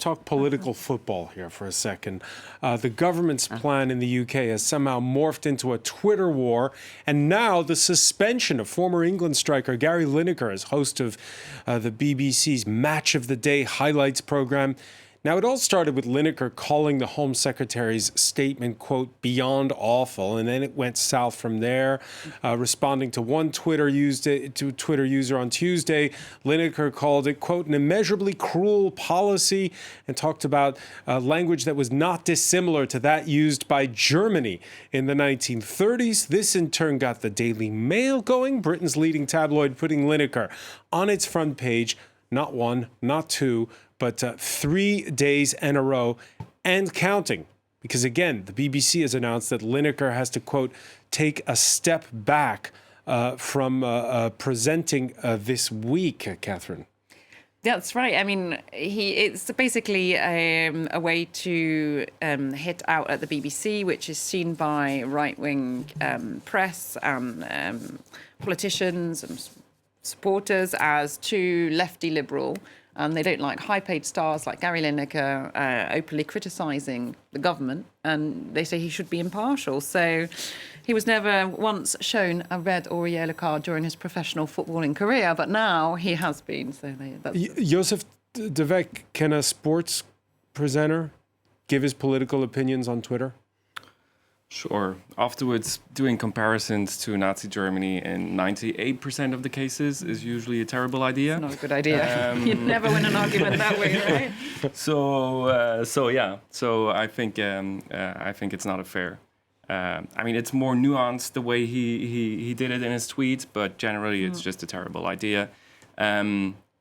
talk political football here for a second. The government's plan in the UK has somehow morphed into a Twitter war, and now the suspension of former England striker Gary Lineker as host of the BBC's Match of the Day highlights program. Now, it all started with Lineker calling the Home Secretary's statement, quote, beyond awful, and then it went south from there. Responding to one Twitter user on Tuesday, Lineker called it, quote, an immeasurably cruel policy, and talked about language that was not dissimilar to that used by Germany in the 1930s. This, in turn, got the Daily Mail going, Britain's leading tabloid, putting Lineker on its front page, not one, not two, but 3 days in a row and counting. Because again, the BBC has announced that Lineker has to, quote, take a step back from presenting this week, Catherine. That's right. I mean, it's basically a way to hit out at the BBC, which is seen by right-wing press and politicians and supporters as too lefty liberal. And they don't like high-paid stars like Gary Lineker openly criticising the government, and they say he should be impartial. So he was never once shown a red or a yellow card during his professional footballing career, but now he has been. So Joseph de Weck, can a sports presenter give his political opinions on Twitter? Sure. Afterwards, doing comparisons to Nazi Germany in 98% of the cases is usually a terrible idea. It's not a good idea. You'd never win an argument that way, right? So I think it's not a fair. I mean, it's more nuanced the way he did it in his tweets, but generally it's just a terrible idea.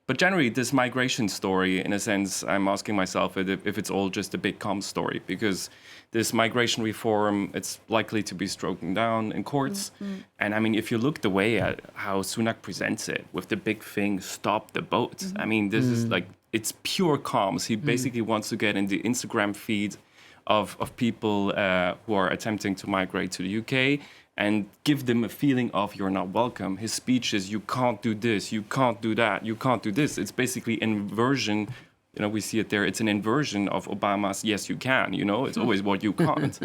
But generally, this migration story, in a sense, I'm asking myself if it's all just a big comms story, because this migration reform, it's likely to be stroken down in courts. And I mean, if you look the way at how Sunak presents it with the big thing, stop the boats. I mean, this is like, it's pure comms. He basically wants to get in the Instagram feed of people who are attempting to migrate to the UK and give them a feeling of you're not welcome. His speech is, you can't do this, you can't do that, you can't do this. It's basically an inversion. You know, we see it there. It's an inversion of Obama's yes, you can, you know. It's always what you can't.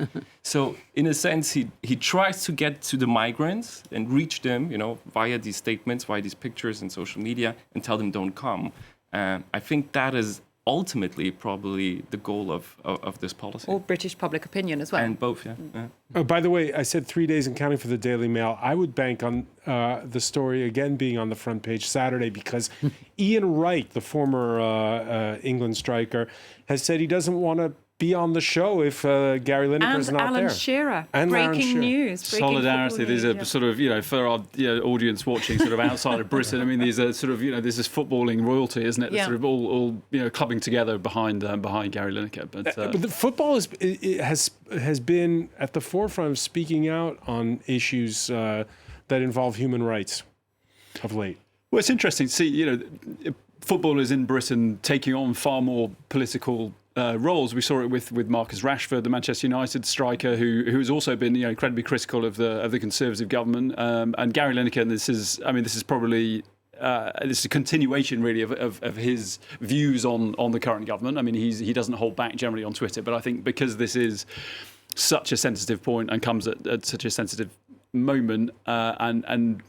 So in a sense, he tries to get to the migrants and reach them, you know, via these statements, via these pictures and social media, and tell them don't come. I think that is ultimately probably the goal of this policy. Or British public opinion as well. And both, yeah. Oh, by the way, I said 3 days and counting for the Daily Mail. I would bank on the story again being on the front page Saturday, because Ian Wright, the former England striker, has said he doesn't want to be on the show if Gary Lineker's not Alan there. Shearer. And breaking news. Solidarity. These are sort of, you know, for our audience watching sort of outside of Britain. I mean, these are sort of, you know, this is footballing royalty, isn't it? Sort of all you know, clubbing together behind Gary Lineker. But the football has been at the forefront of speaking out on issues that involve human rights of late. Well, it's interesting to see, you know, footballers in Britain taking on far more political roles. We saw it with Marcus Rashford, the Manchester United striker, who has also been, you know, incredibly critical of the Conservative government. And Gary Lineker, and this is probably this is a continuation really of his views on the current government. I mean, he doesn't hold back generally on Twitter, but I think because this is such a sensitive point and comes at such a sensitive moment, and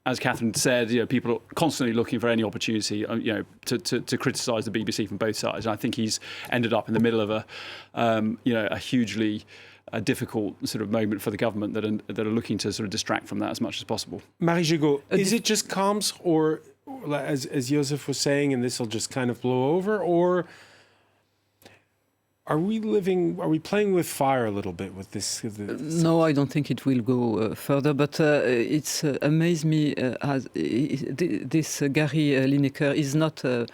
as Catherine said, you know, people are constantly looking for any opportunity, you know, to criticise the BBC from both sides. And I think he's ended up in the middle of a hugely difficult sort of moment for the government that are looking to sort of distract from that as much as possible. Marie Gigot, is it just comms, or as Joseph was saying, and this will just kind of blow over, or are we playing with fire a little bit with this? No, I don't think it will go further, but it's amazed me as this Gary Lineker is not a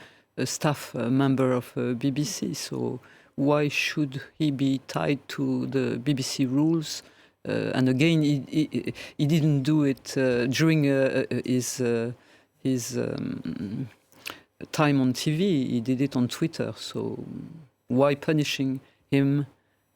staff member of BBC, so why should he be tied to the BBC rules? And again, he didn't do it during his time on TV. He did it on Twitter, so why punishing him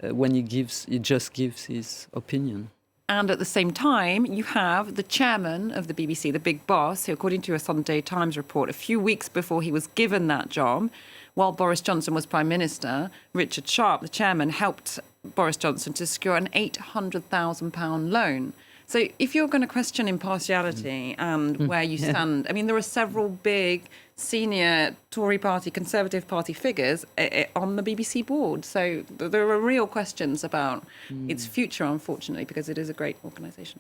when he just gives his opinion? And at the same time, you have the chairman of the BBC, the big boss, who, according to a Sunday Times report, a few weeks before he was given that job, while Boris Johnson was Prime Minister, Richard Sharp, the chairman, helped Boris Johnson to secure an £800,000 loan. So if you're going to question impartiality and where you stand, I mean, there are several big senior Tory party, Conservative Party figures on the BBC board. So there are real questions about its future, unfortunately, because it is a great organisation.